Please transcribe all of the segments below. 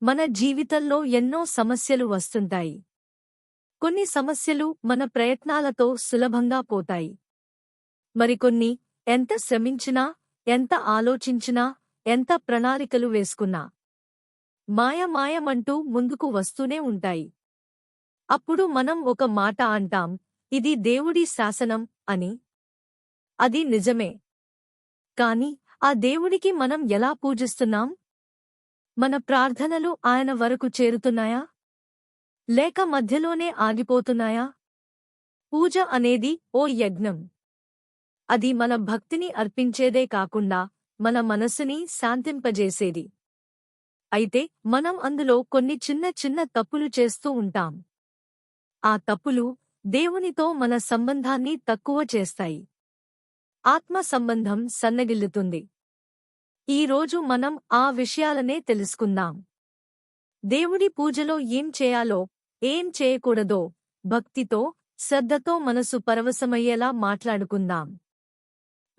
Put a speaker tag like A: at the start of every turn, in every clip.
A: మన జీవితంలో ఎన్నో సమస్యలు వస్తుంటాయి. కొన్ని సమస్యలు మన ప్రయత్నాలతో సులభంగా పోతాయి. మరికొన్ని ఎంత శ్రమించినా, ఎంత ఆలోచించినా, ఎంత ప్రణాళికలు వేసుకున్నా మాయమాయమంటూ ముందుకు వస్తూనే ఉంటాయి. అప్పుడు మనం ఒక మాట అంటాం, ఇది దేవుడి శాసనం అని. అది నిజమే. కాని ఆ దేవుడికి మనం ఎలా పూజిస్తున్నాం? మన ప్రార్థనలు ఆయన వరకు చేరుతున్నాయా? లేక మధ్యలోనే ఆగిపోతున్నాయా? పూజ అనేది ఓ యజ్ఞం. అది మన భక్తిని అర్పించేదే కాకుండా మన మనసుని శాంతింపజేసేది. అయితే మనం అందులో కొన్ని చిన్న చిన్న తప్పులు చేస్తూ ఉంటాం. ఆ తప్పులు దేవునితో మన సంబంధాన్ని తక్కువ చేస్తాయి. ఆత్మ సంబంధం సన్నగిల్లుతుంది. ఈరోజు మనం ఆ విషయాలనే తెలుసుకుందాం. దేవుడి పూజలో ఏం చేయాలో, ఏం చేయకూడదో భక్తితో, శ్రద్ధతో మనసు పరవశమయ్యేలా మాట్లాడుకుందాం.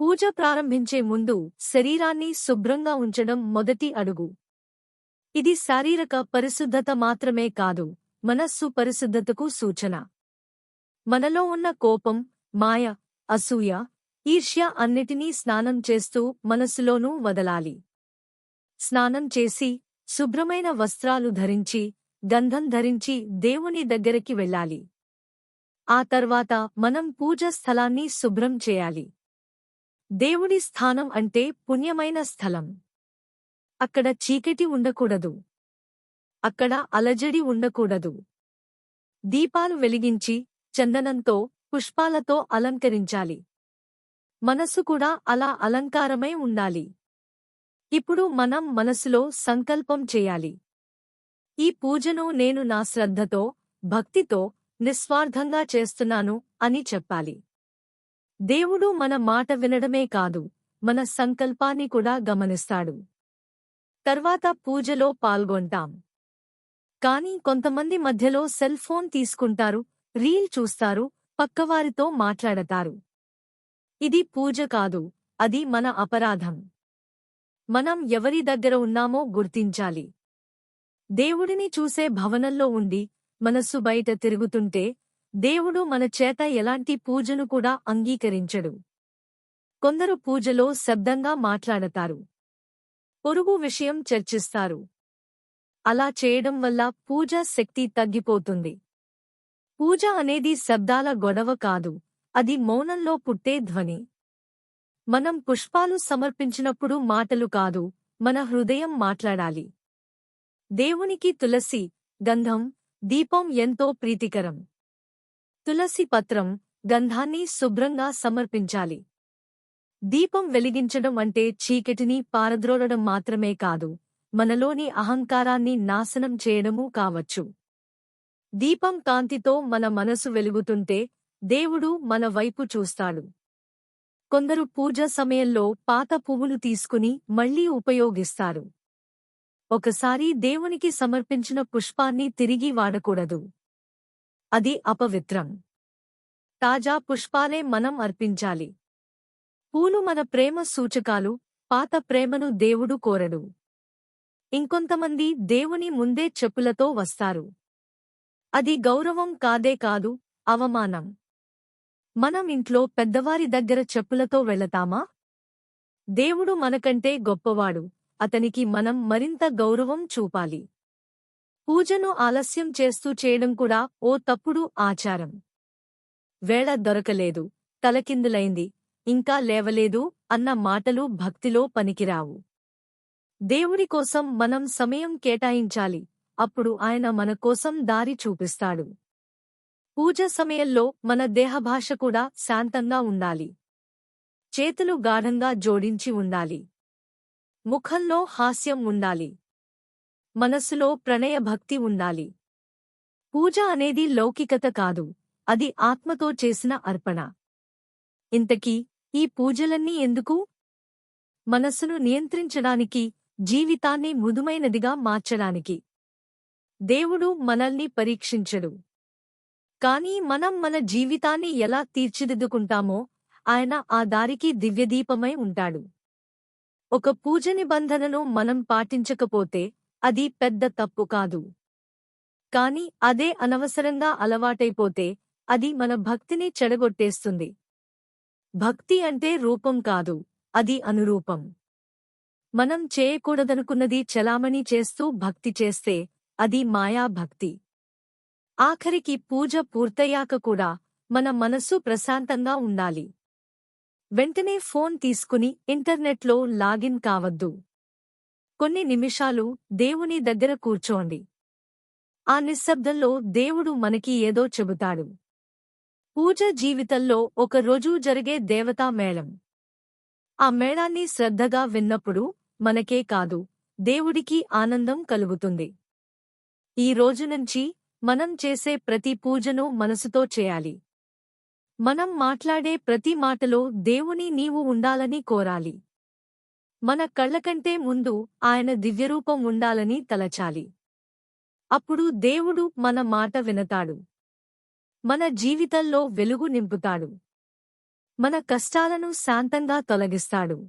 A: పూజ ప్రారంభించే ముందు శరీరాన్ని శుభ్రంగా ఉంచడం మొదటి అడుగు. ఇది శారీరక పరిశుద్ధత మాత్రమే కాదు, మనస్సు పరిశుద్ధతకు సూచన. మనలో ఉన్న కోపం, మాయ, అసూయ, ఈర్ష్య అన్నిటినీ స్నానం చేస్తూ మనసులోనూ వదలాలి. స్నానం చేసి, శుభ్రమైన వస్త్రాలు ధరించి, గంధం ధరించి దేవుని దగ్గరికి వెళ్ళాలి. ఆ తర్వాత మనం పూజ స్థలాన్ని శుభ్రం చేయాలి. దేవుడి స్థానం అంటే పుణ్యమైన స్థలం. అక్కడ చీకటి ఉండకూడదు. అక్కడ అలజడి ఉండకూడదు. దీపాలు వెలిగించి, చందనంతో, పుష్పాలతో అలంకరించాలి. మనసు కూడా అలా అలంకారమై ఉండాలి. ఇప్పుడు మనం మనసులో సంకల్పం చేయాలి. ఈ పూజను నేను నా శ్రద్ధతో, భక్తితో, నిస్వార్థంగా చేస్తున్నాను అని చెప్పాలి. దేవుడు మన మాట వినడమే కాదు, మన సంకల్పాన్ని కూడా గమనిస్తాడు. తర్వాత పూజలో పాల్గొంటాం. కానీ కొంతమంది మధ్యలో సెల్ ఫోన్ తీసుకుంటారు, రీల్ చూస్తారు, పక్కవారితో మాట్లాడతారు. ఇది పూజ కాదు, అది మన అపరాధం. మనం ఎవరి దగ్గర ఉన్నామో గుర్తించాలి. దేవుడిని చూసే భవనంలో ఉండి, మనస్సు బయట తిరుగుతుంటే, దేవుడు మన చేత ఎలాంటి పూజను కూడా అంగీకరించడు. కొందరు పూజలో శబ్దంగా మాట్లాడతారు. పొరుగు విషయం చర్చిస్తారు. అలా చేయడం వల్ల పూజా శక్తి తగ్గిపోతుంది. పూజ అనేది శబ్దాల గొడవ కాదు, అది మౌనంలో పుట్టే ధ్వని. మనం పుష్పాలు సమర్పించినప్పుడు మాటలు కాదు, మన హృదయం మాట్లాడాలి. దేవునికి తులసి, గంధం, దీపం ఎంతో ప్రీతికరం. తులసి పత్రం, గంధాన్ని శుభ్రంగా సమర్పించాలి. దీపం వెలిగించడం అంటే చీకటిని పారద్రోలడం మాత్రమే కాదు, మనలోని అహంకారాన్ని నాశనం చేయడమూ కావచ్చు. దీపం కాంతితో మన మనసు వెలుగుతుంటే దేవుడు మన వైపు చూస్తాడు. కొందరు పూజ సమయంలో పాత పువ్వులు తీసుకుని మళ్లీ ఉపయోగిస్తారు. ఒకసారి దేవునికి సమర్పించిన పుష్పాన్ని తిరిగి వాడకూడదు. అది అపవిత్రం. తాజా పుష్పాలే మనం అర్పించాలి. పూలు మన ప్రేమ సూచకాలు, పాత ప్రేమను దేవుడు కోరడు. ఇంకొంతమంది దేవుని ముందే చెప్పులతో వస్తారు. అది గౌరవం కాదే కాదు, అవమానం. మనం ఇంట్లో పెద్దవారి దగ్గర చెప్పులతో వెళతామా? దేవుడు మనకంటే గొప్పవాడు, అతనికి మనం మరింత గౌరవం చూపాలి. పూజను ఆలస్యం చేస్తూ చేయడం కూడా ఓ తప్పుడు ఆచారం. వేళ దొరకలేదు, తలకిందులైంది, ఇంకా లేవలేదు అన్న మాటలు భక్తిలో పనికిరావు. దేవుడి కోసం మనం సమయం కేటాయించాలి, అప్పుడు ఆయన మన కోసం దారి చూపిస్తాడు. పూజ సమయంలో మన దేహభాష కూడా శాంతంగా ఉండాలి. చేతులు గాఢంగా జోడించి ఉండాలి. ముఖంలో హాస్యం ఉండాలి. మనసులో ప్రణయ భక్తి ఉండాలి. పూజ అనేది లౌకికత కాదు, అది ఆత్మతో చేసిన అర్పణ. ఇంతకీ ఈ పూజలన్నీ ఎందుకు? మనసును నియంత్రించడానికి, జీవితాన్ని మృదుమైనదిగా మార్చడానికి. దేవుడు మనల్ని పరీక్షించడు. కానీ మనం మన జీవితాన్ని ఎలా తీర్చిదిద్దుకుంటామో ఆయన ఆ దారికి దివ్యదీపమై ఉంటాడు. ఒక పూజ నిబంధనను మనం పాటించకపోతే అది పెద్ద తప్పు కాదు. కాని అదే అనవసరంగా అలవాటైపోతే అది మన భక్తిని చెడగొట్టేస్తుంది. భక్తి అంటే రూపం కాదు, అది అనురూపం. మనం చేయకూడదనుకున్నది చెలామణి చేస్తూ భక్తి చేస్తే అది మాయా భక్తి. ఆఖరికి పూజ పూర్తయ్యాక కూడా మన మనస్సు ప్రశాంతంగా ఉండాలి. వెంటనే ఫోన్ తీసుకుని ఇంటర్నెట్లో లాగిన్ కావద్దు. కొన్ని నిమిషాలు దేవుని దగ్గర కూర్చోండి. ఆ నిశ్శబ్దంలో దేవుడు మనకి ఏదో చెబుతాడు. పూజ జీవితంలో ఒక రోజు జరిగే దేవతా మేళం. ఆ మేళాన్ని శ్రద్ధగా విన్నప్పుడు మనకే కాదు, దేవుడికి ఆనందం కలుగుతుంది. ఈ రోజునుంచి మనం చేసే ప్రతి పూజను మనసుతో చేయాలి. మనం మాట్లాడే ప్రతి మాటలో దేవుని నీవు ఉండాలని కోరాలి. మన కళ్లకంటే ముందు ఆయన దివ్యరూపం ఉండాలని తలచాలి. అప్పుడు దేవుడు మన మాట వినతాడు. మన జీవితంలో వెలుగు నింపుతాడు. మన కష్టాలను శాంతంగా తొలగిస్తాడు.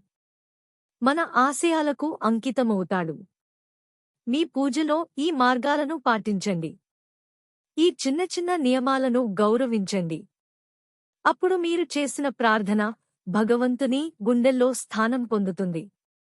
A: మన ఆశయాలకు అంకితమవుతాడు. మీ పూజలో ఈ మార్గాలను పాటించండి. ఈ చిన్న చిన్న నియమాలను గౌరవించండి. అప్పుడు మీరు చేసిన ప్రార్థన భగవంతుని గుండెల్లో స్థానం పొందుతుంది.